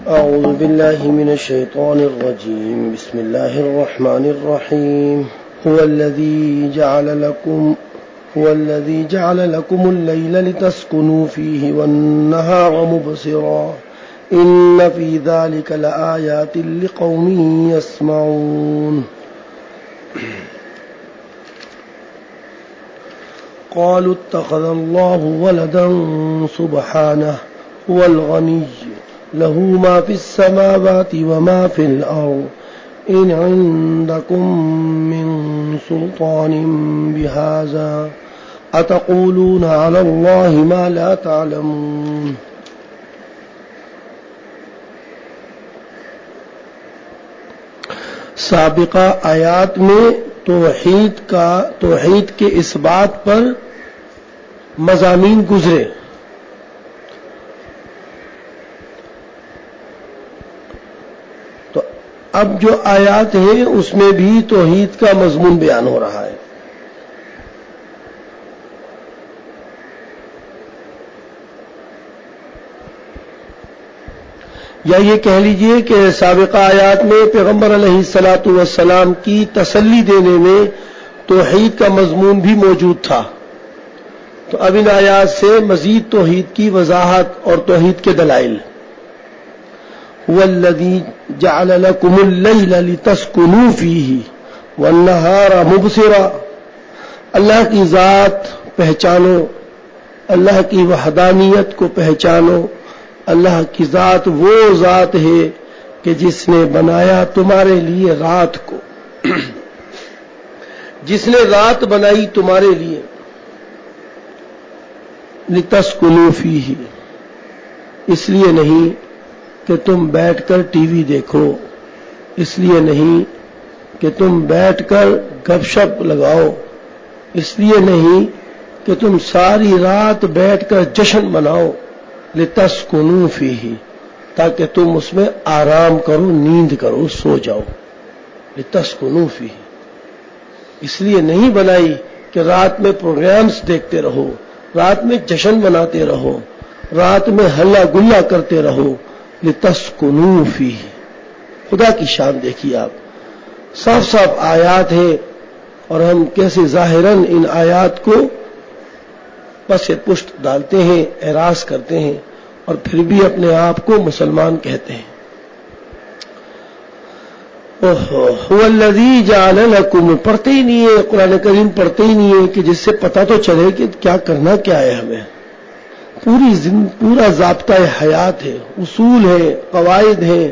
أعوذ بالله من الشيطان الرجيم. بسم الله الرحمن الرحيم. هو الذي جعل لكم الليل لتسكنوا فيه والنهار مبصرا إن في ذلك لآيات لقوم يسمعون. قالوا اتخذ الله ولدا سبحانه هو الغني له ما في السماوات وما في الأرض إن عندكم من سلطان بهذا أتقولون على الله ما لا تعلمون. سابقہ آیات میں توحید کے اس بات پر مضامین گزرے. تو اب جو آیات ہیں اس میں بھی توحید کا مضمون بیان ہو رہا ہے. یا یہ کہہ لیجئے کہ سابقہ آیات میں پیغمبر علیہ الصلاۃ والسلام کی تسلی دینے میں توحید کا مضمون بھی موجود تھا. تو اب ان آیات سے مزید توحید کی وضاحت اور توحید کے دلائل. هو الذی جعل لکم اللیل لتسکنوا فیہ والنہار مبصرا. اللہ کی ذات پہچانو، اللہ کی وحدانیت کو پہچانو. اللہ کی ذات وہ ذات ہے کہ جس نے بنایا تمہارے لیے رات کو، جس نے رات بنائی تمہارے لیے. لتسکنوا فیہ، اس لیے نہیں کہ تم بیٹھ کر ٹی وی دیکھو، اس لیے نہیں کہ تم بیٹھ کر گپ شپ لگاؤ، اس لیے نہیں کہ تم ساری رات بیٹھ کر جشن مناؤ. لتسکنوا فیہ، تاکہ تم اس میں آرام کرو، نیند کرو، سو جاؤ. لتسکنوا فیہ، اس لیے نہیں بنائی کہ رات میں پروگرامز دیکھتے رہو، رات میں جشن مناتے رہو، رات میں ہلا گلا کرتے رہو. لتسکنوا فیہ. خدا کی شان دیکھیے آپ، صاف صاف آیات ہیں اور ہم کیسے ظاہراً ان آیات کو پس پشت ڈالتے ہیں، اعراض کرتے ہیں اور پھر بھی اپنے آپ کو مسلمان کہتے ہیں. هو الذی جعل لکم، پڑھتے ہی نہیں ہے قرآن کریم، پڑھتے ہی نہیں ہے کہ جس سے پتہ تو چلے کہ کیا کرنا کیا ہے. ہمیں پورا ضابطہ حیات ہے، اصول ہے، قواعد ہیں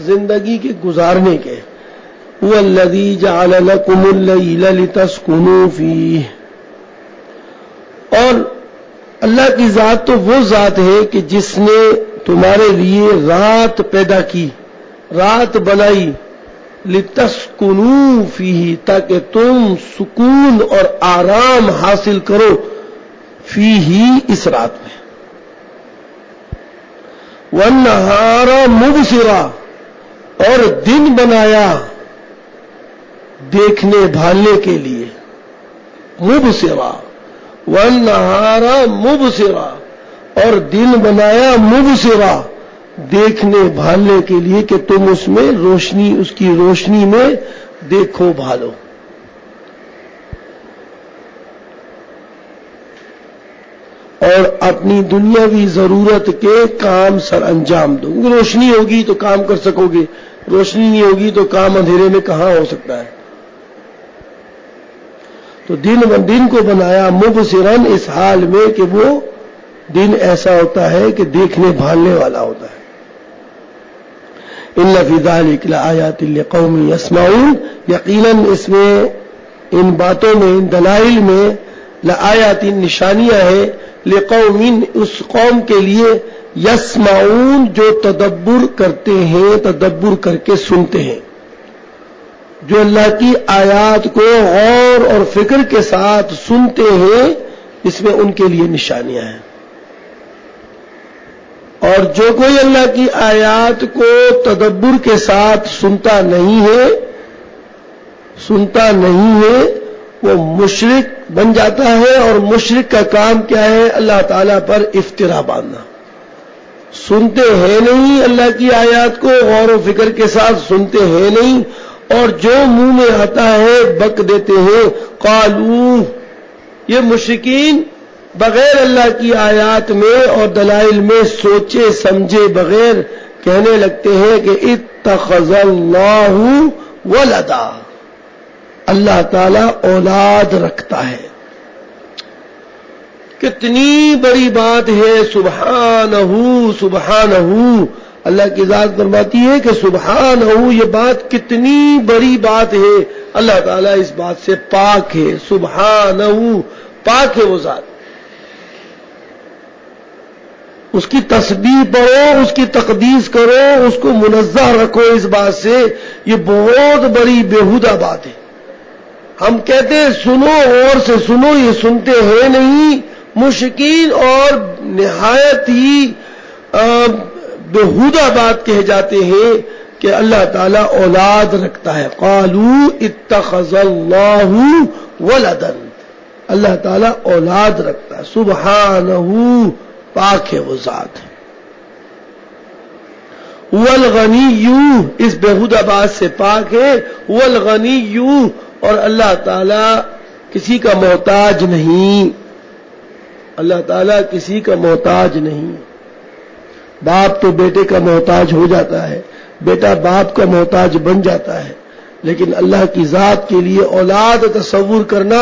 زندگی کے گزارنے کے. هو الذی جعل لکم اللیل لتسکنوا فیہ. اور اللہ کی ذات تو وہ ذات ہے کہ جس نے تمہارے لیے رات پیدا کی، رات بنائی. لتسکنوا فیہ، تاکہ تم سکون اور آرام حاصل کرو. فیہ، اس رات میں. والنہار مبصرا، اور دن بنایا دیکھنے بھالنے کے لیے. مبصرا، والنہار مبصرا، اور دن بنایا مبصرا، دیکھنے بھالنے کے لیے کہ تم اس میں روشنی، اس کی روشنی میں دیکھو بھالو. اور اپنی دنیاوی ضرورت کے کام سر انجام دو. روشنی ہوگی تو کام کر سکو گے، روشنی نہیں ہوگی تو کام اندھیرے میں کہاں ہو سکتا ہے. تو دن کو بنایا مبصراً، اس حال میں کہ وہ دن ایسا ہوتا ہے کہ دیکھنے بھالنے والا ہوتا ہے. ان فی ذلک لآیات لقوم یسمعون، یقیناً اس میں، ان باتوں میں، ان دلائل میں لآیات، نشانیاں ہیں، لقوم، اس قوم کے لیے، یسمعون، جو تدبر کرتے ہیں، تدبر کر کے سنتے ہیں، جو اللہ کی آیات کو غور اور فکر کے ساتھ سنتے ہیں. اس میں ان کے لیے نشانیاں ہیں. اور جو کوئی اللہ کی آیات کو تدبر کے ساتھ سنتا نہیں ہے، وہ مشرک بن جاتا ہے. اور مشرک کا کام کیا ہے؟ اللہ تعالیٰ پر افترا باندھنا، سنتے ہیں نہیں اللہ کی آیات کو، غور و فکر کے ساتھ سنتے ہیں نہیں، اور جو منہ میں آتا ہے بک دیتے ہیں۔ قالو، یہ مشرکین بغیر اللہ کی آیات میں اور دلائل میں سوچے سمجھے بغیر کہنے لگتے ہیں کہ اتخذ اللہ ولدا، اللہ تعالی اولاد رکھتا ہے۔ کتنی بڑی بات ہے، سبحانہ سبحانہ، اللہ کی ذات فرماتی ہے کہ سبحانہ، یہ بات کتنی بڑی بات ہے، اللہ تعالیٰ اس بات سے پاک ہے، سبحانہ، پاک ہے وہ ذات۔ اس کی تسبیح پڑھو، اس کی تقدیس کرو، اس کو منزہ رکھو اس بات سے، یہ بہت بڑی بیہودہ بات ہے۔ ہم کہتے ہیں سنو، اور سے سنو، یہ سنتے ہیں نہیں۔ مشرکین اور نہایت ہی بیہودہ بات کہہ جاتے ہیں کہ اللہ تعالیٰ اولاد رکھتا ہے۔ قالوا اتخذ اللہ ولدا، اللہ تعالیٰ اولاد رکھتا ہے، سبحانہ، پاک ہے وہ ذات۔ والغنی، اس بیہودہ بات سے پاک ہے، والغنی، اور اللہ تعالیٰ کسی کا محتاج نہیں، اللہ تعالیٰ کسی کا محتاج نہیں۔ باپ تو بیٹے کا محتاج ہو جاتا ہے، بیٹا باپ کا محتاج بن جاتا ہے، لیکن اللہ کی ذات کے لیے اولاد تصور کرنا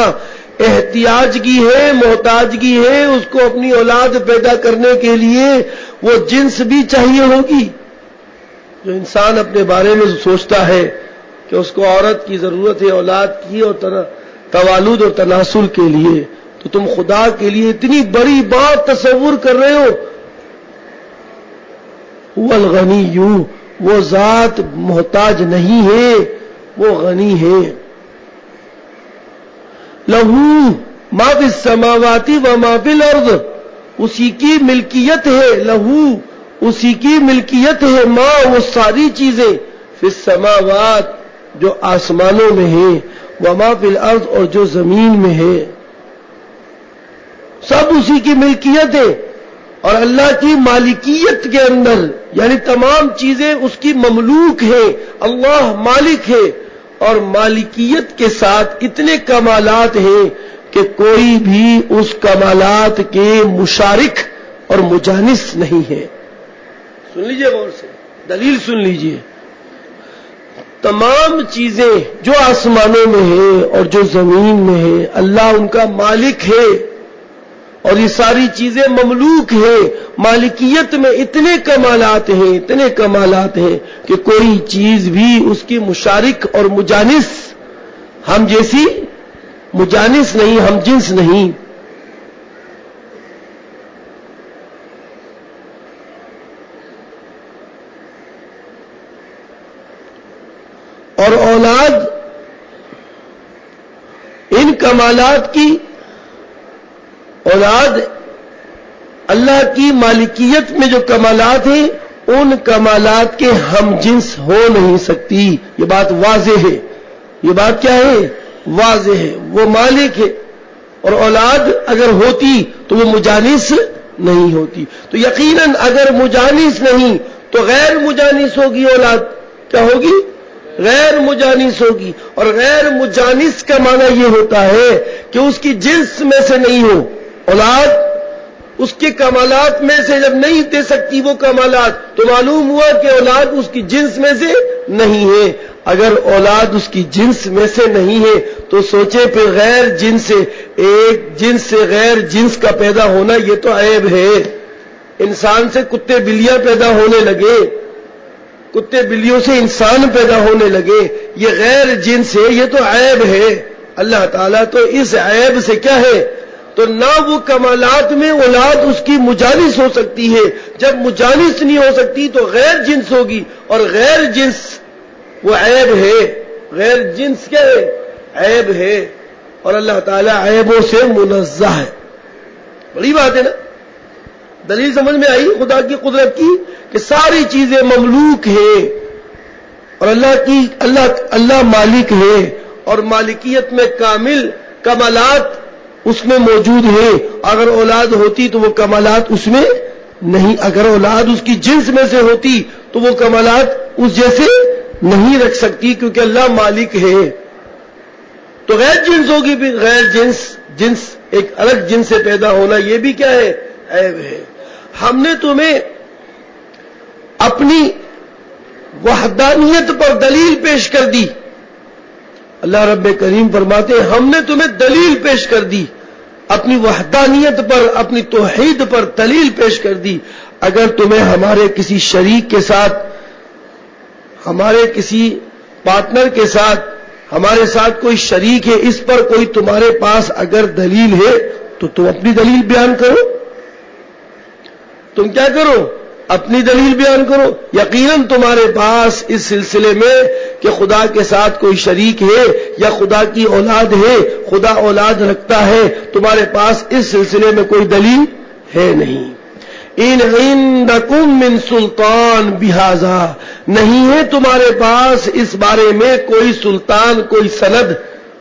احتیاجگی ہے، محتاجگی ہے۔ اس کو اپنی اولاد پیدا کرنے کے لیے وہ جنس بھی چاہیے ہوگی۔ جو انسان اپنے بارے میں سوچتا ہے کہ اس کو عورت کی ضرورت ہے اولاد کی اور توالد اور تناسل کے لیے، تو تم خدا کے لیے اتنی بڑی بات تصور کر رہے ہو۔ والغنی، وہ ذات محتاج نہیں ہے، وہ غنی ہے۔ لہو ما فی السماوات و ما فی الارض، اسی کی ملکیت ہے، لہو اسی کی ملکیت ہے، ما وہ ساری چیزیں، فی السماوات جو آسمانوں میں ہیں، و ما فی الارض اور جو زمین میں ہے، سب اسی کی ملکیت ہے۔ اور اللہ کی مالکیت کے اندر یعنی تمام چیزیں اس کی مملوک ہیں، اللہ مالک ہے، اور مالکیت کے ساتھ اتنے کمالات ہیں کہ کوئی بھی اس کمالات کے مشارک اور مجانس نہیں ہے۔ سن لیجئے غور سے، دلیل سن لیجئے۔ تمام چیزیں جو آسمانوں میں ہیں اور جو زمین میں ہیں، اللہ ان کا مالک ہے، اور یہ ساری چیزیں مملوک ہیں۔ مالکیت میں اتنے کمالات ہیں، اتنے کمالات ہیں کہ کوئی چیز بھی اس کی مشارک اور مجانس، ہم جیسی مجانس نہیں، ہم جنس نہیں۔ اور اولاد ان کمالات کی، اولاد اللہ کی مالکیت میں جو کمالات ہیں ان کمالات کے ہم جنس ہو نہیں سکتی۔ یہ بات واضح ہے، یہ بات کیا ہے؟ واضح ہے۔ وہ مالک ہے، اور اولاد اگر ہوتی تو وہ مجانس نہیں ہوتی۔ تو یقیناً اگر مجانس نہیں تو غیر مجانس ہوگی اولاد، کیا ہوگی؟ غیر مجانس ہوگی۔ اور غیر مجانس کا معنی یہ ہوتا ہے کہ اس کی جنس میں سے نہیں ہو اولاد، اس کے کمالات میں سے جب نہیں دے سکتی وہ کمالات، تو معلوم ہوا کہ اولاد اس کی جنس میں سے نہیں ہے۔ اگر اولاد اس کی جنس میں سے نہیں ہے تو سوچے پھر غیر جنس سے، ایک جنس سے غیر جنس کا پیدا ہونا یہ تو عیب ہے۔ انسان سے کتے بلیاں پیدا ہونے لگے، کتے بلیوں سے انسان پیدا ہونے لگے، یہ غیر جنس ہے، یہ تو عیب ہے۔ اللہ تعالیٰ تو اس عیب سے کیا ہے؟ تو نہ وہ کمالات میں اولاد اس کی مجانس ہو سکتی ہے، جب مجانس نہیں ہو سکتی تو غیر جنس ہوگی، اور غیر جنس وہ عیب ہے۔ غیر جنس کیا ہے؟ عیب ہے، اور اللہ تعالیٰ عیبوں سے منزہ ہے۔ بڑی بات ہے نا؟ دلیل سمجھ میں آئی خدا کی قدرت کی کہ ساری چیزیں مملوک ہیں، اور اللہ مالک ہے، اور مالکیت میں کامل کمالات اس میں موجود ہیں۔ اگر اولاد ہوتی تو وہ کمالات اس میں نہیں. اگر اولاد اس کی جنس میں سے ہوتی تو وہ کمالات اس جیسے نہیں رکھ سکتی، کیونکہ اللہ مالک ہے. تو غیر جنس ہوگی بھی، غیر جنس ایک الگ جنس سے پیدا ہونا یہ بھی کیا ہے؟ عیب ہے. ہم نے تمہیں اپنی وحدانیت پر دلیل پیش کر دی. اللہ رب کریم فرماتے ہیں ہم نے تمہیں دلیل پیش کر دی، اپنی وحدانیت پر، اپنی توحید پر دلیل پیش کر دی. اگر تمہیں ہمارے کسی شریک کے ساتھ، ہمارے کسی پارٹنر کے ساتھ، ہمارے ساتھ کوئی شریک ہے، اس پر کوئی تمہارے پاس اگر دلیل ہے تو تم اپنی دلیل بیان کرو. تم کیا کرو؟ اپنی دلیل بیان کرو. یقیناً تمہارے پاس اس سلسلے میں کہ خدا کے ساتھ کوئی شریک ہے یا خدا کی اولاد ہے، خدا اولاد رکھتا ہے، تمہارے پاس اس سلسلے میں کوئی دلیل ہے نہیں. ان عندکم من سلطان بہذا، نہیں ہے تمہارے پاس اس بارے میں کوئی سلطان، کوئی سند،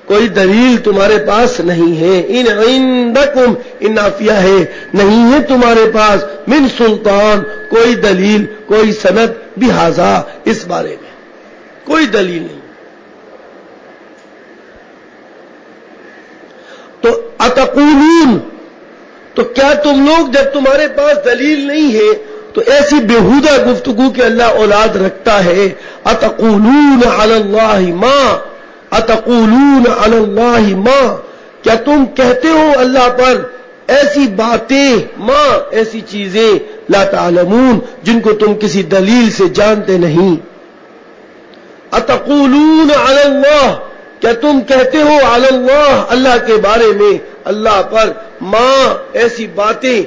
کوئی دلیل تمہارے پاس نہیں ہے. ان عندکم، ان نافیہ ہے، نہیں ہے تمہارے پاس من سلطان، کوئی دلیل، کوئی سند بہذا، اس بارے میں کوئی دلیل نہیں. تو اتقولون، تو کیا تم لوگ جب تمہارے پاس دلیل نہیں ہے تو ایسی بےہودہ گفتگو کہ اللہ اولاد رکھتا ہے، اتقولون علی اللہ ما، اتقولون علی اللہ ما، کیا تم کہتے ہو اللہ پر ایسی باتیں، ما، ایسی چیزیں، لا تعلمون، جن کو تم کسی دلیل سے جانتے نہیں. اتقولون علی اللہ، کیا تم کہتے ہو علی اللہ، اللہ کے بارے میں، اللہ پر، ما، ایسی باتیں،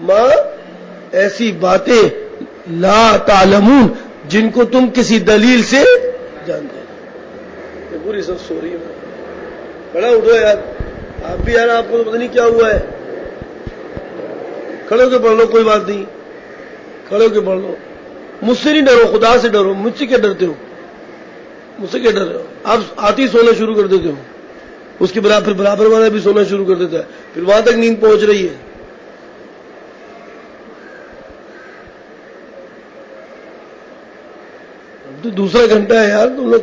ما، ایسی باتیں، لا تعلمون، جن کو تم کسی دلیل سے جانتے ہیں. یہ پوری سب سو رہی ہے. بڑا اٹھو یار، آپ بھی یار، آپ کو تو پتہ نہیں کیا ہوا ہے. کھڑے ہو کے پڑھ لو، کوئی بات نہیں، کھڑے ہو کے پڑھ لو. مجھ سے نہیں ڈرو، خدا سے ڈرو. مجھ سے کیا ڈرتے ہو؟ مجھ سے کیا ڈر رہے ہو؟ آپ آتے ہی سونا شروع کر دیتے ہو. اس کے پھر برابر والا بھی سونا شروع کر دیتا ہے، پھر وہاں تک نیند پہنچ رہی ہے. تو دوسرا گھنٹہ ہے یار تم لوگ.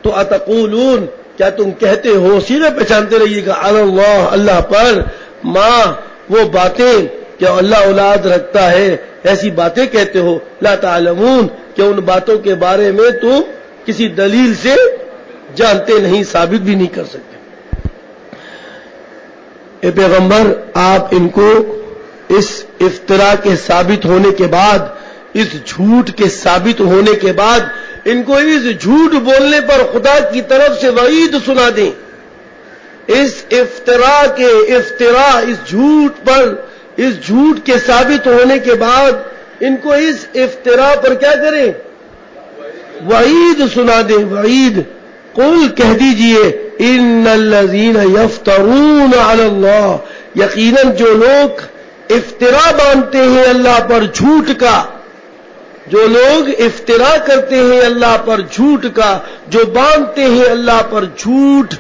تو اتقولون، کیا تم کہتے ہو، سیدھے پہچانتے رہیے گا، علی اللہ، اللہ پر، ماں، وہ باتیں کہ اللہ اولاد رکھتا ہے، ایسی باتیں کہتے ہو، لا تعلمون، کہ ان باتوں کے بارے میں تم کسی دلیل سے جانتے نہیں، ثابت بھی نہیں کر سکتے. اے پیغمبر، آپ ان کو اس افتراء کے ثابت ہونے کے بعد، اس جھوٹ کے ثابت ہونے کے بعد، ان کو اس جھوٹ بولنے پر خدا کی طرف سے وعید سنا دیں. اس افتراء اس جھوٹ پر، اس جھوٹ کے ثابت ہونے کے بعد ان کو اس افتراء پر کیا کریں؟ وعید سنا دیں، وعید. قل، کہہ دیجئے، ان الذین یفترون علی اللہ، یقیناً جو لوگ افتراء باندھتے ہیں اللہ پر جھوٹ کا، جو لوگ افتراء کرتے ہیں اللہ پر جھوٹ کا، جو باندھتے ہیں اللہ پر جھوٹ،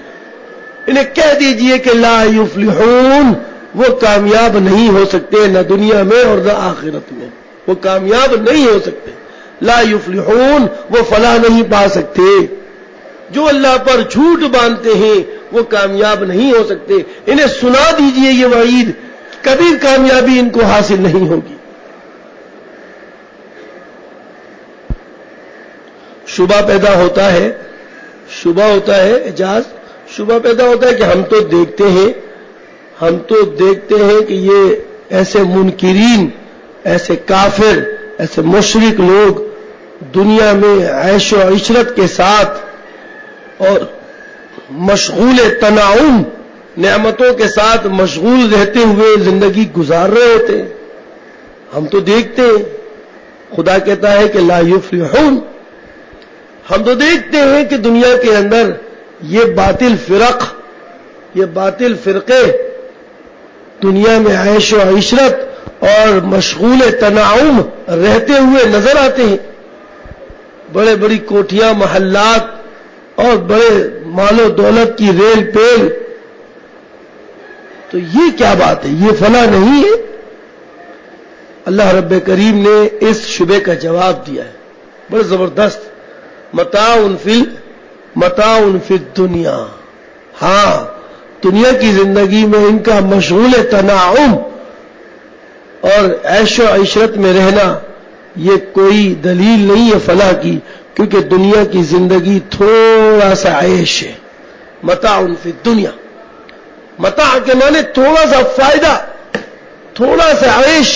انہیں کہہ دیجئے کہ لا یفلحون، وہ کامیاب نہیں ہو سکتے، نہ دنیا میں اور نہ آخرت میں، وہ کامیاب نہیں ہو سکتے. لا یفلحون، وہ فلاح نہیں پا سکتے. جو اللہ پر جھوٹ باندھتے ہیں وہ کامیاب نہیں ہو سکتے. انہیں سنا دیجئے یہ وعید، کبھی کامیابی ان کو حاصل نہیں ہوگی. شبہ پیدا ہوتا ہے، شبہ ہوتا ہے، اعجاز، شبہ پیدا ہوتا ہے کہ ہم تو دیکھتے ہیں کہ یہ ایسے منکرین، ایسے کافر، ایسے مشرک لوگ دنیا میں عیش و عشرت کے ساتھ اور مشغول تنعم، نعمتوں کے ساتھ مشغول رہتے ہوئے زندگی گزار رہے ہوتے ہیں. ہم تو دیکھتے ہیں. خدا کہتا ہے کہ لا یفلحون، ہم تو دیکھتے ہیں کہ دنیا کے اندر یہ باطل فرقے دنیا میں عیش و عشرت اور مشغول تنعم رہتے ہوئے نظر آتے ہیں. بڑے بڑی کوٹھیاں، محلات، اور بڑے مال و دولت کی ریل پیل، تو یہ کیا بات ہے؟ یہ فلاح نہیں ہے؟ اللہ رب کریم نے اس شبے کا جواب دیا ہے بڑا زبردست، متاع فی الدنیا، ہاں دنیا کی زندگی میں ان کا مشغول تنعم اور عیش و عشرت میں رہنا یہ کوئی دلیل نہیں ہے فلاح کی، کیونکہ دنیا کی زندگی تھوڑا سا عیش ہے۔ متاع فی الدنیا، متاع کے معنی تھوڑا سا فائدہ، تھوڑا سا عیش،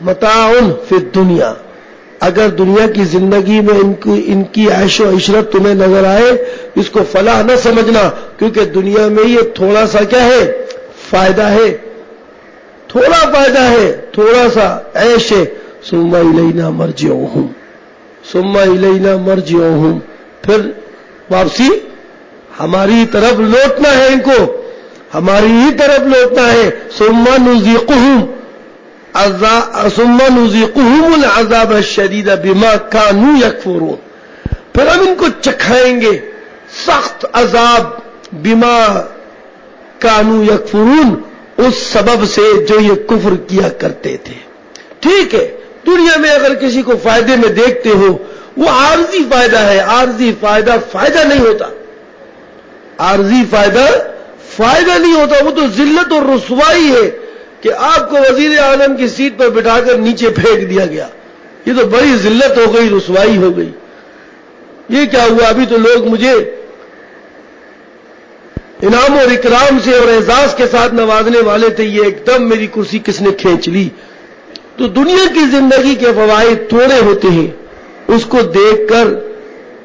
متاع فی الدنیا۔ اگر دنیا کی زندگی میں ان کی عیش و عشرت تمہیں نظر آئے، اس کو فلاح نہ سمجھنا، کیونکہ دنیا میں یہ تھوڑا سا کیا ہے؟ فائدہ ہے، تھوڑا فائدہ ہے، تھوڑا سا عیش ہے۔ ثم الینا مرجعہم، ثم الینا مرجعہم، پھر واپسی ہماری طرف لوٹنا ہے، ان کو ہماری ہی طرف لوٹنا ہے۔ ثم نذیقہم العذاب الشدید بما کانوا یکفرون، پھر ہم ان کو چکھائیں گے سخت عذاب، بما کانوا یکفرون، اس سبب سے جو یہ کفر کیا کرتے تھے۔ ٹھیک ہے، دنیا میں اگر کسی کو فائدے میں دیکھتے ہو، وہ عارضی فائدہ ہے، عارضی فائدہ فائدہ نہیں ہوتا، عارضی فائدہ فائدہ نہیں ہوتا، وہ تو ذلت اور رسوائی ہے کہ آپ کو وزیر اعظم کی سیٹ پر بٹھا کر نیچے پھینک دیا گیا، یہ تو بڑی ذلت ہو گئی، رسوائی ہو گئی۔ یہ کیا ہوا؟ ابھی تو لوگ مجھے انعام اور اکرام سے اور اعزاز کے ساتھ نوازنے والے تھے، یہ ایک دم میری کرسی کس نے کھینچ لی۔ تو دنیا کی زندگی کے فوائد تھوڑے ہوتے ہیں، اس کو دیکھ کر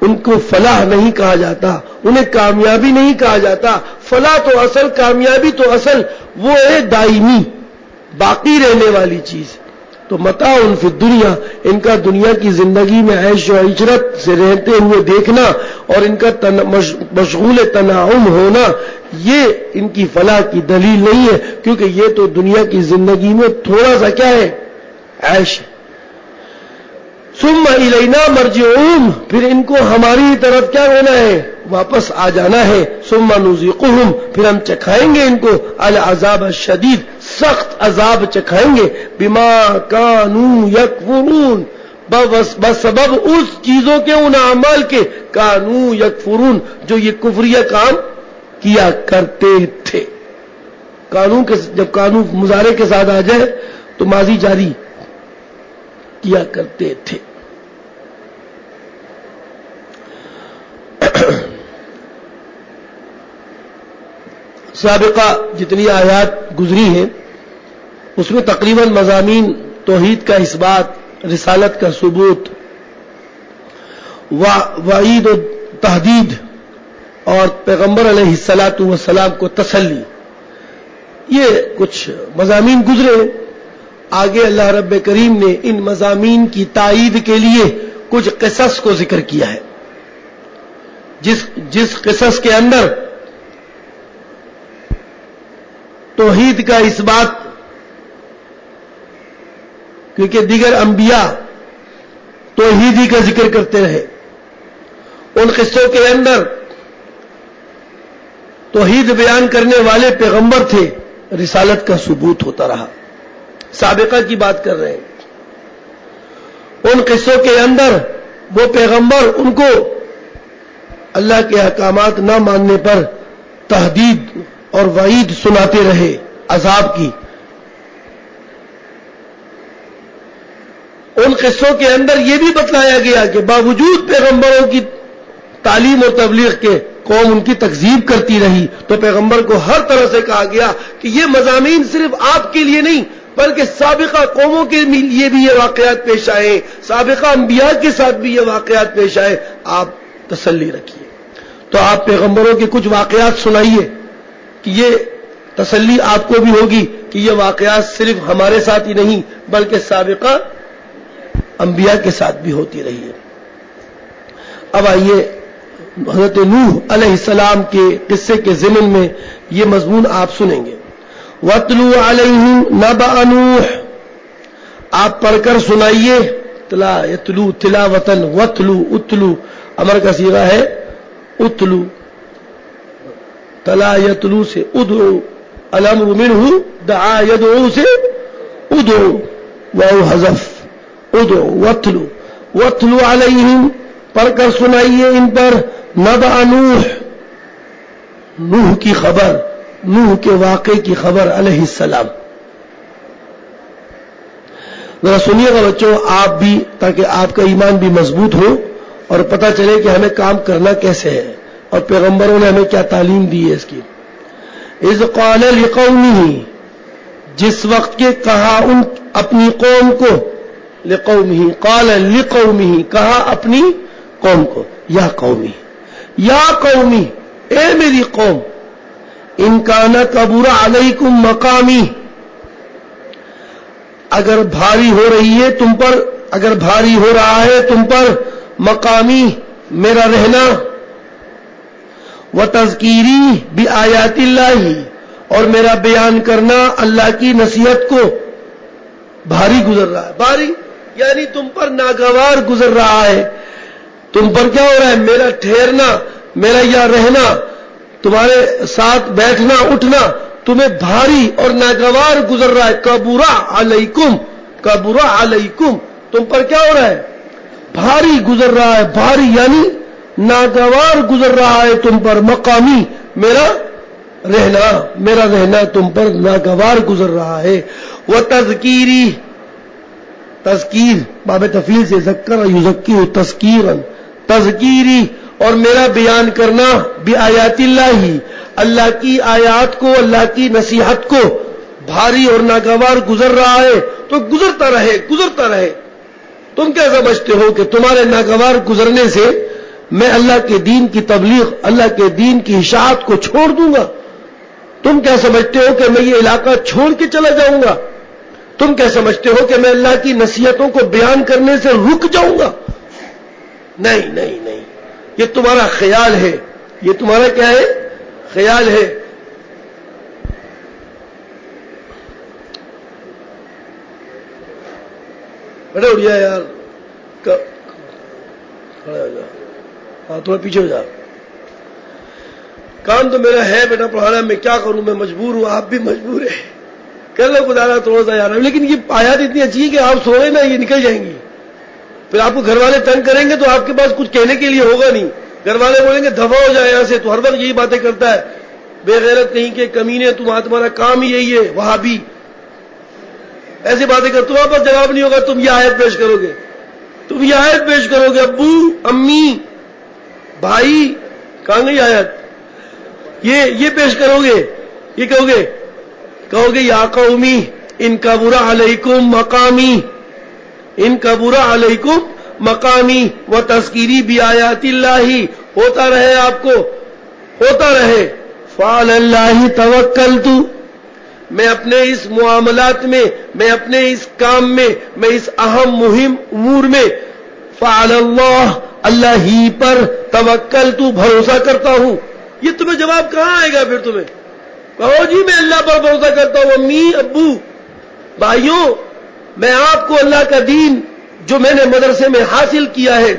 ان کو فلاح نہیں کہا جاتا، انہیں کامیابی نہیں کہا جاتا۔ فلاح تو اصل، کامیابی تو اصل، وہ ہے دائمی، باقی رہنے والی چیز۔ تو متاع فی الدنیا، ان کا دنیا کی زندگی میں عیش و عشرت سے رہتے ہوئے دیکھنا اور ان کا مشغول تنعم ہونا، یہ ان کی فلاح کی دلیل نہیں ہے، کیونکہ یہ تو دنیا کی زندگی میں تھوڑا سا کیا ہے؟ عیش۔ ثم الینا مرجعہم، پھر ان کو ہماری طرف کیا ہونا ہے؟ واپس آ جانا ہے۔ ثم نذیقہم، پھر ہم چکھائیں گے ان کو العذاب الشدید، سخت عذاب چکھائیں گے، بما کانوا یکفرون، بسبب اس چیزوں کے، ان اعمال کے، کانوا یکفرون، جو یہ کفریہ کام کیا کرتے تھے۔ قانون کے جب قانون مضارع کے ساتھ آ جائے تو ماضی جاری کیا کرتے تھے۔ سابقہ جتنی آیات گزری ہیں اس میں تقریباً مضامین توحید کا اثبات، رسالت کا ثبوت، وعید و تحدید اور پیغمبر علیہ الصلاۃ والسلام کو تسلی، یہ کچھ مضامین گزرے۔ آگے اللہ رب کریم نے ان مضامین کی تائید کے لیے کچھ قصص کو ذکر کیا ہے، جس قصص کے اندر توحید کا اثبات، کیونکہ دیگر انبیاء توحید ہی کا ذکر کرتے رہے، ان قصوں کے اندر توحید بیان کرنے والے پیغمبر تھے، رسالت کا ثبوت ہوتا رہا۔ سابقہ کی بات کر رہے ہیں، ان قصوں کے اندر وہ پیغمبر ان کو اللہ کے احکامات نہ ماننے پر تحدید اور وعید سناتے رہے عذاب کی۔ ان قصوں کے اندر یہ بھی بتلایا گیا کہ باوجود پیغمبروں کی تعلیم اور تبلیغ کے قوم ان کی تکذیب کرتی رہی، تو پیغمبر کو ہر طرح سے کہا گیا کہ یہ مضامین صرف آپ کے لیے نہیں بلکہ سابقہ قوموں کے لیے بھی یہ واقعات پیش آئے، سابقہ انبیاء کے ساتھ بھی یہ واقعات پیش آئے، آپ تسلی رکھیے۔ تو آپ پیغمبروں کے کچھ واقعات سنائیے کہ یہ تسلی آپ کو بھی ہوگی کہ یہ واقعات صرف ہمارے ساتھ ہی نہیں بلکہ سابقہ انبیاء کے ساتھ بھی ہوتی رہی ہے۔ اب آئیے حضرت نوح علیہ السلام کے قصے کے ضمن میں یہ مضمون آپ سنیں گے۔ وَاتْلُو عَلَيْهِمْ نَبَأَ نُوحٍ، آپ پڑھ کر سنائیے، تلا یتلو تلاوتن، وَاتْلُو اتلو، امر کا صیغہ ہے اتلو، تلا یتلو سے ادعو، الامر منہ دعا یدعو سے ادعو، واو حذف، ادعو واتلو، واتلو علیہم پڑھ کر سنائیے ان پر، نبأ نوح، نوح کی خبر، نوح کے واقعے کی خبر علیہ السلام۔ ذرا سنیے گا بچوں آپ بھی، تاکہ آپ کا ایمان بھی مضبوط ہو اور پتہ چلے کہ ہمیں کام کرنا کیسے ہے اور پیغمبروں نے ہمیں کیا تعلیم دی ہے اس کی۔ اذ قال لقومہ، جس وقت کے کہا ان اپنی قوم کو، لقومہ قال لقومہ کہا اپنی قوم کو، یا قومی، یا قومی اے میری قوم، ان کان کبر علیکم مقامی، اگر بھاری ہو رہی ہے تم پر، اگر بھاری ہو رہا ہے تم پر مقامی میرا رہنا، وتذکیری بآیات اللہ، اور میرا بیان کرنا اللہ کی نصیحت کو بھاری گزر رہا ہے۔ بھاری یعنی تم پر ناگوار گزر رہا ہے، تم پر کیا ہو رہا ہے؟ میرا ٹھہرنا، میرا یہاں رہنا، تمہارے ساتھ بیٹھنا اٹھنا تمہیں بھاری اور ناگوار گزر رہا ہے۔ کبرا علیکم، کبرا علیکم، تم پر کیا ہو رہا ہے؟ بھاری گزر رہا ہے، بھاری یعنی ناگوار گزر رہا ہے تم پر، مقامی میرا رہنا، میرا رہنا تم پر ناگوار گزر رہا ہے۔ وہ تذکیری، تذکیر باب تفعیل سے ذکر یذکر تذکیرا، تذکیری اور میرا بیان کرنا، بآیات اللہ، اللہ کی آیات کو، اللہ کی نصیحت کو بھاری اور ناگوار گزر رہا ہے تو گزرتا رہے، گزرتا رہے۔ تم کیا سمجھتے ہو کہ تمہارے ناگوار گزرنے سے میں اللہ کے دین کی تبلیغ، اللہ کے دین کی اشاعت کو چھوڑ دوں گا؟ تم کیا سمجھتے ہو کہ میں یہ علاقہ چھوڑ کے چلا جاؤں گا؟ تم کیا سمجھتے ہو کہ میں اللہ کی نصیحتوں کو بیان کرنے سے رک جاؤں گا؟ نہیں نہیں نہیں، یہ تمہارا خیال ہے، یہ تمہارا کیا ہے؟ خیال ہے۔ بیٹا اٹھ جا یار، کھڑا ہو جا، ہاں تھوڑا پیچھے ہو جا، کام تو میرا ہے بیٹا پڑھانا، میں کیا کروں، میں مجبور ہوں، آپ بھی مجبور ہیں، کر لو خدا تھوڑا سا یار۔ لیکن یہ آیات اتنی اچھی ہے کہ آپ سوئے نا یہ نکل جائیں گی، پھر آپ کو گھر والے تنگ کریں گے تو آپ کے پاس کچھ کہنے کے لیے ہوگا نہیں، گھر والے بولیں گے دفع ہو جائے یہاں سے، تو ہر وقت یہی باتیں کرتا ہے، بے غیرت کہیں کے کمینے، تمہارا کام ہی یہی ہے، وہابی ایسی باتیں کر، تمہارے پاس جواب نہیں ہوگا، تم یہ آیت پیش کرو گے، تم یہ آیت پیش کرو گے، ابو امی بھائی کہاں گئی آیت، یہ پیش کرو گے، یہ کہو گے یا قومی ان کبر علیکم مقامی، ان کبر علیکم مقامی و تذکیری بآیات اللہ، ہوتا رہے آپ کو، ہوتا رہے۔ فعلی اللہ توکلت، میں اپنے اس معاملات میں، میں اپنے اس کام میں، میں اس اہم مہم امور میں، فعلی اللہ، اللہ ہی پر، توکلت بھروسہ کرتا ہوں۔ یہ تمہیں جواب کہاں آئے گا پھر؟ تمہیں کہو جی میں اللہ پر بھروسہ کرتا ہوں، امی ابو بھائیوں، میں آپ کو اللہ کا دین جو میں نے مدرسے میں حاصل کیا ہے،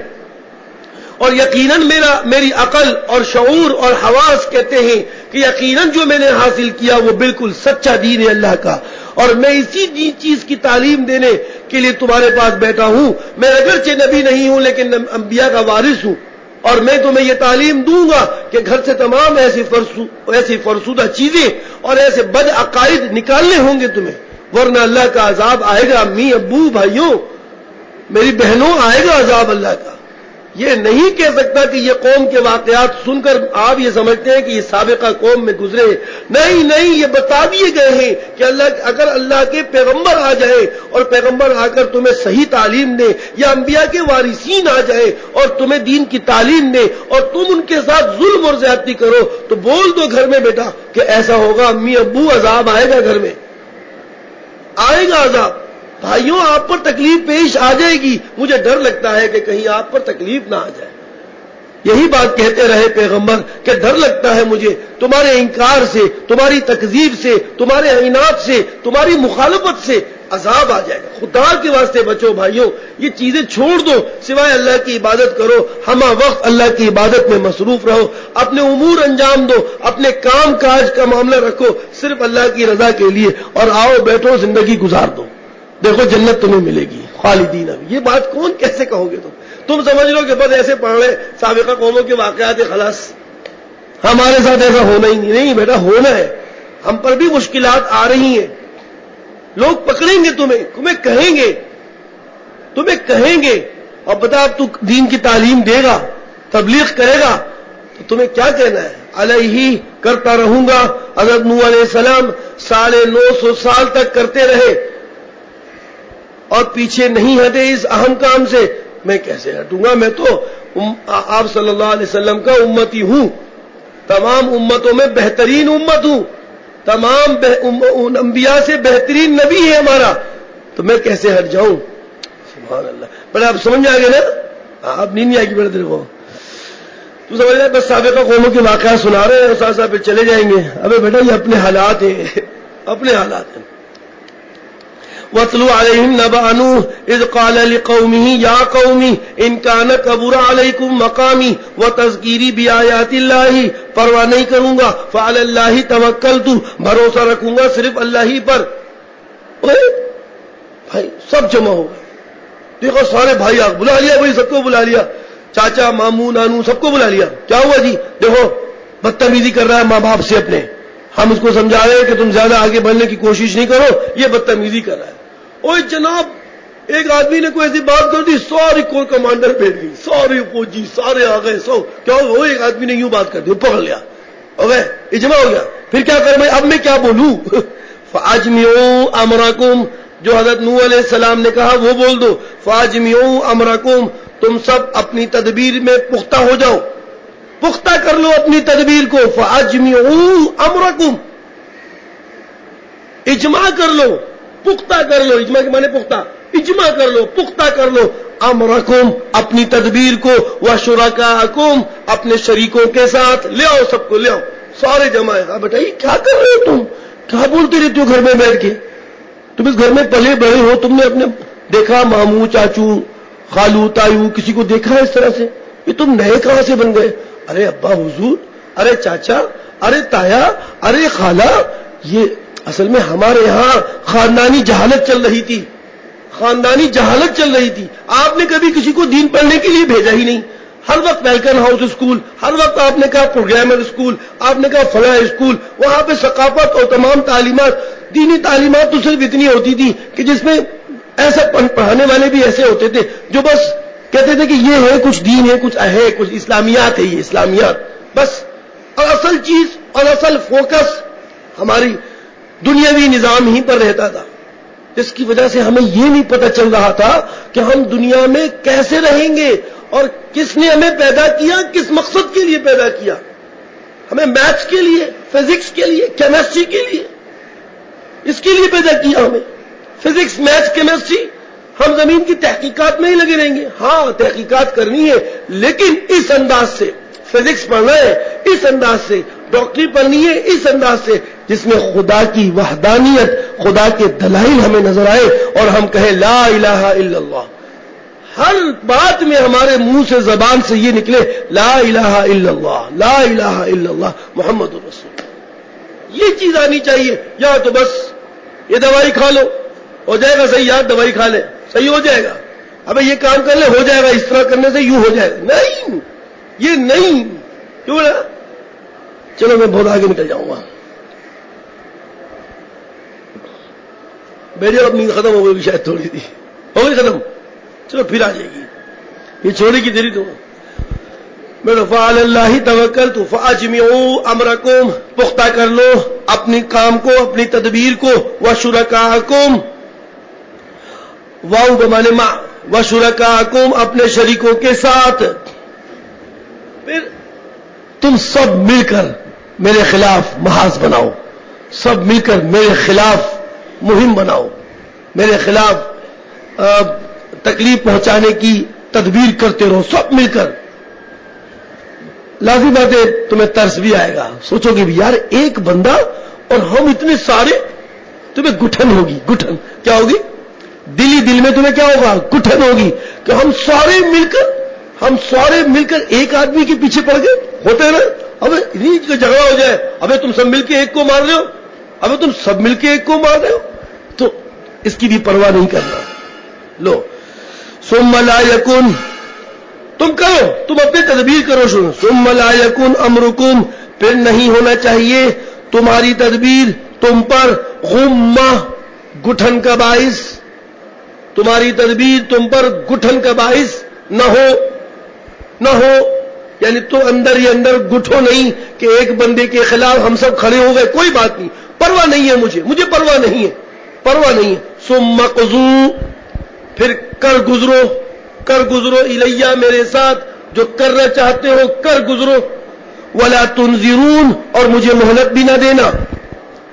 اور یقیناً میری عقل اور شعور اور حواس کہتے ہیں کہ یقیناً جو میں نے حاصل کیا وہ بالکل سچا دین ہے اللہ کا، اور میں اسی چیز کی تعلیم دینے کے لیے تمہارے پاس بیٹھا ہوں۔ میں اگرچہ نبی نہیں ہوں لیکن انبیاء کا وارث ہوں، اور میں تمہیں یہ تعلیم دوں گا کہ گھر سے تمام ایسی فرسودہ چیزیں اور ایسے بد عقائد نکالنے ہوں گے تمہیں، ورنہ اللہ کا عذاب آئے گا۔ امی ابو بھائیوں میری بہنوں، آئے گا عذاب اللہ کا۔ یہ نہیں کہہ سکتا کہ یہ قوم کے واقعات سن کر آپ یہ سمجھتے ہیں کہ یہ سابقہ قوم میں گزرے، نہیں نہیں، یہ بتا دیے گئے ہیں کہ اگر اللہ کے پیغمبر آ جائے اور پیغمبر آ کر تمہیں صحیح تعلیم دے، یا انبیاء کے وارثین آ جائے اور تمہیں دین کی تعلیم دے اور تم ان کے ساتھ ظلم اور زیادتی کرو، تو بول دو گھر میں بیٹا کہ ایسا ہوگا، امی ابو عذاب آئے گا، گھر میں آئے گا عذاب۔ بھائیوں آپ پر تکلیف پیش آ جائے گی، مجھے ڈر لگتا ہے کہ کہیں آپ پر تکلیف نہ آ جائے۔ یہی بات کہتے رہے پیغمبر کہ ڈر لگتا ہے مجھے تمہارے انکار سے، تمہاری تکذیب سے، تمہارے عناد سے، تمہاری مخالفت سے، عذاب آ جائے گا. خدا کے واسطے بچو بھائیوں, یہ چیزیں چھوڑ دو, سوائے اللہ کی عبادت کرو, ہمہ وقت اللہ کی عبادت میں مصروف رہو, اپنے امور انجام دو, اپنے کام کاج کا معاملہ رکھو صرف اللہ کی رضا کے لیے, اور آؤ بیٹھو زندگی گزار دو, دیکھو جنت تمہیں ملے گی خالدین. اب یہ بات کون کیسے کہو گے تم سمجھ لو کہ بس ایسے پڑھ لیں سابقہ قوموں کے واقعات خلاص, ہمارے ساتھ ایسا ہونا ہی نہیں بیٹا, ہونا ہے. ہم پر بھی مشکلات آ رہی ہیں, لوگ پکڑیں گے تمہیں کہیں گے اور بتا اب تو دین کی تعلیم دے گا, تبلیغ کرے گا, تو تمہیں کیا کہنا ہے؟ علیہ کرتا رہوں گا. حضرت نوح علیہ السلام 950 سال تک کرتے رہے اور پیچھے نہیں ہٹے اس اہم کام سے. میں کیسے ہٹوں گا؟ میں تو آپ صلی اللہ علیہ وسلم کا امتی ہوں, تمام امتوں میں بہترین امت ہوں, تمام انبیاء سے بہترین نبی ہے ہمارا, تو میں کیسے ہٹ جاؤں؟ سبحان اللہ. بڑے آپ سمجھ آ گئے نا, آپ نیند نہیں آئے گی بڑے دیر کو, تو سمجھ رہے بس سابقہ قوموں کے واقعات سنا رہے ہیں اور ساتھ ساتھ پھر چلے جائیں گے. ابے بیٹا یہ اپنے حالات ہیں, اپنے حالات ہیں. وَاتْلُ عَلَيْهِمْ نَبَأَ نُوحٍ إِذْ قَالَ لِقَوْمِهِ يَا قَوْمِ إِنْ كَانَ كَبُرَ عَلَيْكُمْ مَقَامِي وَتَذْكِيرِي بِآيَاتِ اللَّهِ, پرواہ نہیں کروں گا, فَعَلَى اللَّهِ تَوَكَّلْتُ, بھروسہ رکھوں گا صرف اللہ ہی پر. بھائی سب جمع ہو گئے, دیکھو سارے بھائی آ بلا لیا, بھائی سب کو بلا لیا, چاچا ماموں نانو سب کو بلا لیا. کیا ہوا جی؟ دیکھو بدتمیزی کر رہا ہے ماں باپ سے اپنے, ہم اس کو سمجھا رہے ہیں کہ تم زیادہ آگے بڑھنے کی کوشش نہیں کرو, یہ بدتمیزی کر رہا ہے. اوے جناب, ایک آدمی نے کوئی ایسی بات کر دی, ساری کور کمانڈر بیٹھ گئی, سارے فوجی سارے آ گئے. سو کیا ہوا؟ ایک آدمی نے یوں بات کر دی, پکڑ لیا, اوے اجماع ہو گیا. پھر کیا کروں بھائی, اب میں کیا بولوں؟ فاجمعوا امرکم, جو حضرت نوح علیہ السلام نے کہا وہ بول دو. فاجمعوا امرکم, تم سب اپنی تدبیر میں پختہ ہو جاؤ, پختہ کر لو اپنی تدبیر کو. فاجمعوا امرکم, اجماع کر لو, پختہ کر لو. اجماع کے معنی پختہ, اجماع کر لو, پختہ کر لو. امرکم, اپنی تدبیر کو. وشرکاکم, اپنے شریکوں کے ساتھ لے آؤ, سب کو لے آؤ, سارے جمع ہے. ہاں بیٹا یہ کیا کر رہے ہو تم, کیا بولتے رہتے ہو گھر میں بیٹھ کے؟ تم اس گھر میں پلے بڑے ہو, تم نے اپنے دیکھا ماموں چاچو خالو تایو کسی کو دیکھا ہے اس طرح سے؟ یہ تم نئے کہاں سے بن گئے؟ ارے ابا حضور, ارے چاچا, ارے تایا, ارے خالہ. یہ اصل میں ہمارے یہاں خاندانی جہالت چل رہی تھی, خاندانی جہالت چل رہی تھی. آپ نے کبھی کسی کو دین پڑھنے کے لیے بھیجا ہی نہیں. ہر وقت ویلکن ہاؤس اسکول, ہر وقت آپ نے کہا پروگرامر اسکول, آپ نے کہا فلاں اسکول. وہاں پہ ثقافت اور تمام تعلیمات, دینی تعلیمات تو صرف اتنی ہوتی تھی کہ جس میں ایسا پڑھانے والے بھی ایسے ہوتے تھے جو بس کہتے تھے کہ یہ ہے کچھ دین ہے, کچھ ہے, کچھ اسلامیات ہے, یہ اسلامیات بس. اور اصل چیز اور اصل فوکس ہماری دنیاوی نظام ہی پر رہتا تھا, جس کی وجہ سے ہمیں یہ نہیں پتہ چل رہا تھا کہ ہم دنیا میں کیسے رہیں گے اور کس نے ہمیں پیدا کیا, کس مقصد کے لیے پیدا کیا. ہمیں میتھس کے لیے, فزکس کے لیے, کیمسٹری کے لیے, اس کے لیے پیدا کیا ہمیں. فزکس, میتھس, کیمسٹری, ہم زمین کی تحقیقات میں ہی لگے رہیں گے. ہاں تحقیقات کرنی ہے, لیکن اس انداز سے. فزکس پڑھنا ہے اس انداز سے, ڈاکٹری پڑھنی ہے اس انداز سے جس میں خدا کی وحدانیت, خدا کے دلائل ہمیں نظر آئے اور ہم کہیں لا الہ الا اللہ. ہر بات میں ہمارے منہ سے, زبان سے یہ نکلے لا الہ الا اللہ, لا الہ الا اللہ محمد رسول اللہ. یہ چیز آنی چاہیے. یا تو بس یہ دوائی کھا لو ہو جائے گا صحیح, یار دوائی کھا لے صحیح ہو جائے گا, ابے یہ کام کر لے ہو جائے گا, اس طرح کرنے سے یوں ہو جائے گا. نہیں, یہ نہیں. کیوں نا, چلو میں بہت آگے نکل جاؤں گا. میری اب نیند ختم ہو گئی شاید, تھوڑی تھی ہو گئی ختم, چلو پھر آ جائے گی, یہ چھوڑی کی دیری تو. میرے فعل اللہ توکلت فاجمعوا امرکم, پختہ کر لو اپنی کام کو, اپنی تدبیر کو. وشرکاکم, واو بمانے مع, وشرکاکم, اپنے شریکوں کے ساتھ. پھر تم سب مل کر میرے خلاف محاذ بناؤ, سب مل کر میرے خلاف مہم بناؤ, میرے خلاف تکلیف پہنچانے کی تدبیر کرتے رہو سب مل کر. لازم بات ہے تمہیں ترس بھی آئے گا, سوچو گے بھی یار ایک بندہ اور ہم اتنے سارے, تمہیں گٹھن ہوگی. گٹھن کیا ہوگی؟ دل میں تمہیں کیا ہوگا؟ گٹھن ہوگی کہ ہم سارے مل کر ایک آدمی کے پیچھے پڑ گئے. ہوتے ہیں نا، اب انہیں کا جھگڑا ہو جائے، ابے تم سب مل کے ایک کو مار رہے ہو، ابے تم سب مل کے ایک کو مار رہے ہو، تو اس کی بھی پرواہ نہیں کرنا. لو ثم لا یکن، تم کرو، تم اپنی تدبیر کرو. سنو، ثم لا یکن امرکم، پھر نہیں ہونا چاہیے تمہاری تدبیر تم پر غمہ، گٹھن کا باعث. تمہاری تدبیر تم پر گٹھن کا باعث نہ ہو، یعنی تو اندر ہی اندر گٹھو نہیں کہ ایک بندے کے خلاف ہم سب کھڑے ہو گئے. کوئی بات نہیں، پرواہ نہیں ہے مجھے پرواہ نہیں ہے. ثم قضوا، پھر کر گزرو الیہ، میرے ساتھ جو کرنا چاہتے ہو کر گزرو. ولا تنظرون، اور مجھے مہلت بھی نہ دینا،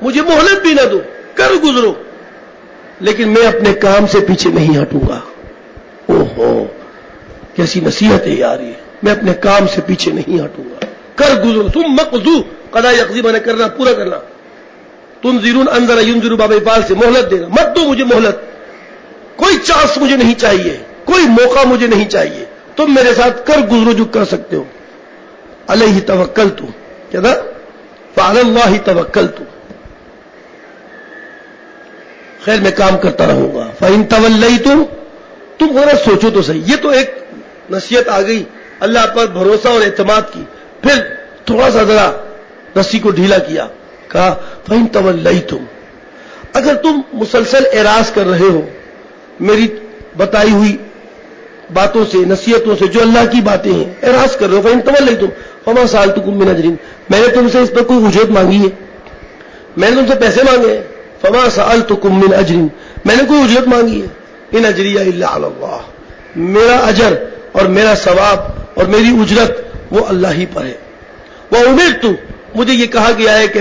مجھے مہلت بھی نہ دو، کر گزرو، لیکن میں اپنے کام سے پیچھے نہیں ہٹوں گا. اوہو کیسی نصیحت ہے یار یہ، میں اپنے کام سے پیچھے نہیں ہٹوں گا. کر گزرو، ثم قضوا، قضا یقضی میں نے کرنا، پورا کرنا. تنظرون انظر ینظر باب افعال سے مہلت دینا، مت دو مجھے مہلت، کوئی چانس مجھے نہیں چاہیے، کوئی موقع مجھے نہیں چاہیے. تم میرے ساتھ کر گزرو جو کر سکتے ہو. علیہ توکلت، کیا تھا؟ فعلی اللہ توکلت، خیر میں کام کرتا رہوں گا. فإن تولیتم، تم ذرا سوچو تو صحیح، یہ تو ایک نصیحت آ گئی اللہ پر بھروسہ اور اعتماد کی. پھر تھوڑا سا ذرا رسی کو ڈھیلا کیا، کہا فإن تولیتم، اگر تم مسلسل اعراض کر رہے ہو میری بتائی ہوئی باتوں سے، نصیحتوں سے، جو اللہ کی باتیں ہیں، اعراض کر رہے ہو، فإن تولیتم فما سألتکم من اجر، میں نے تم سے اس پر کوئی اجرت مانگی ہے؟ میں نے تم سے پیسے مانگے ہیں؟ فما سألتکم من اجر، میں نے کوئی اجرت مانگی ہے؟ ان اجریہ الا علی اللہ، میرا اجر اور میرا ثواب اور میری اجرت وہ اللہ ہی پر ہے. وأمرت، مجھے یہ کہا گیا ہے کہ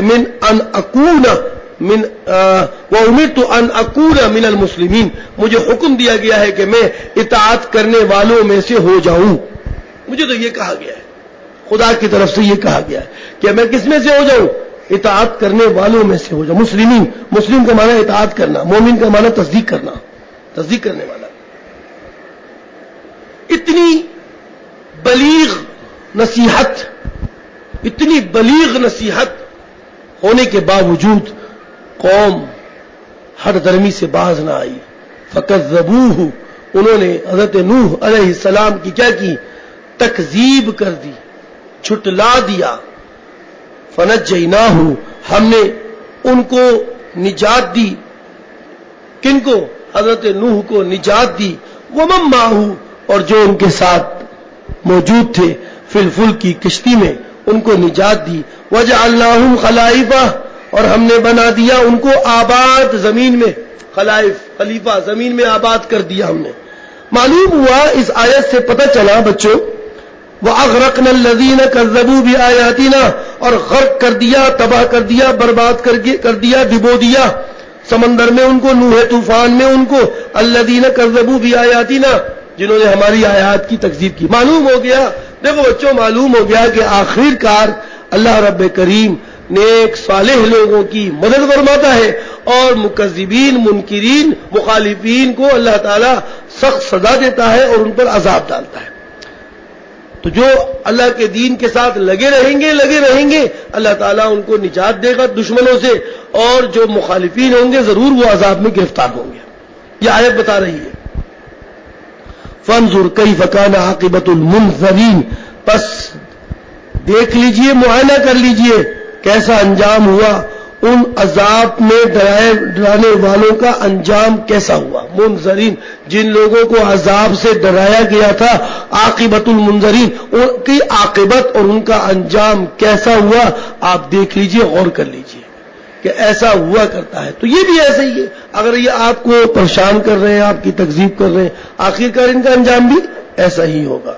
وأمرت ان اکون من المسلمین، مجھے حکم دیا گیا ہے کہ میں اطاعت کرنے والوں میں سے ہو جاؤں. مجھے تو یہ کہا گیا ہے، خدا کی طرف سے یہ کہا گیا ہے کہ میں کس میں سے ہو جاؤں؟ اطاعت کرنے والوں میں سے ہو جاؤں. مسلمین، مسلم کا معنی اطاعت کرنا، مومن کا معنی تصدیق کرنا، تصدیق کرنے والا. اتنی بلیغ نصیحت ہونے کے باوجود قوم ہر درمی سے باز نہ آئی. فکذبوہ، انہوں نے حضرت نوح علیہ السلام کی کیا کی؟ تکذیب کر دی، جھٹلا دیا. فنجیناہ، ہم نے ان کو نجات دی. کن کو؟ حضرت نوح کو نجات دی. ومن معہ، اور جو ان کے ساتھ موجود تھے، فی الفلک کی کشتی میں، ان کو نجات دی. وجعلناہم خلائف، اور ہم نے بنا دیا ان کو آباد زمین میں. خلائف، خلیفہ، زمین میں آباد کر دیا ہم نے. معلوم ہوا اس آیت سے پتہ چلا بچوں، وَأَغْرَقْنَا الَّذِينَ كَذَّبُوا بِآيَاتِنَا، اور غرق کر دیا، تباہ کر دیا، برباد کر دیا، ڈبو دیا سمندر میں ان کو، نوح طوفان میں ان کو، الَّذِينَ كَذَّبُوا بِآيَاتِنَا، جنہوں نے ہماری آیات کی تکذیب کی. معلوم ہو گیا، دیکھو بچوں، معلوم ہو گیا کہ آخر کار اللہ رب کریم نیک صالح لوگوں کی مدد فرماتا ہے، اور مکذبین، منکرین، مخالفین کو اللہ تعالیٰ سخت سزا دیتا ہے اور ان پر عذاب ڈالتا ہے. تو جو اللہ کے دین کے ساتھ لگے رہیں گے اللہ تعالیٰ ان کو نجات دے گا دشمنوں سے، اور جو مخالفین ہوں گے ضرور وہ عذاب میں گرفتار ہوں گے. یہ آیت بتا رہی ہے. فانظر کیف کان عاقبۃ المنذرین، پس دیکھ لیجئے، معائنہ کر لیجئے کیسا انجام ہوا ان عذاب میں ڈرانے والوں کا انجام کیسا ہوا. منذرین، جن لوگوں کو عذاب سے ڈرایا گیا تھا، عاقبۃ المنذرین، ان کی عاقبت اور ان کا انجام کیسا ہوا آپ دیکھ لیجئے، غور کر لیجئے کہ ایسا ہوا کرتا ہے. تو یہ بھی ایسا ہی ہے، اگر یہ آپ کو پریشان کر رہے ہیں، آپ کی تکذیب کر رہے ہیں، آخرکار ان کا انجام بھی ایسا ہی ہوگا.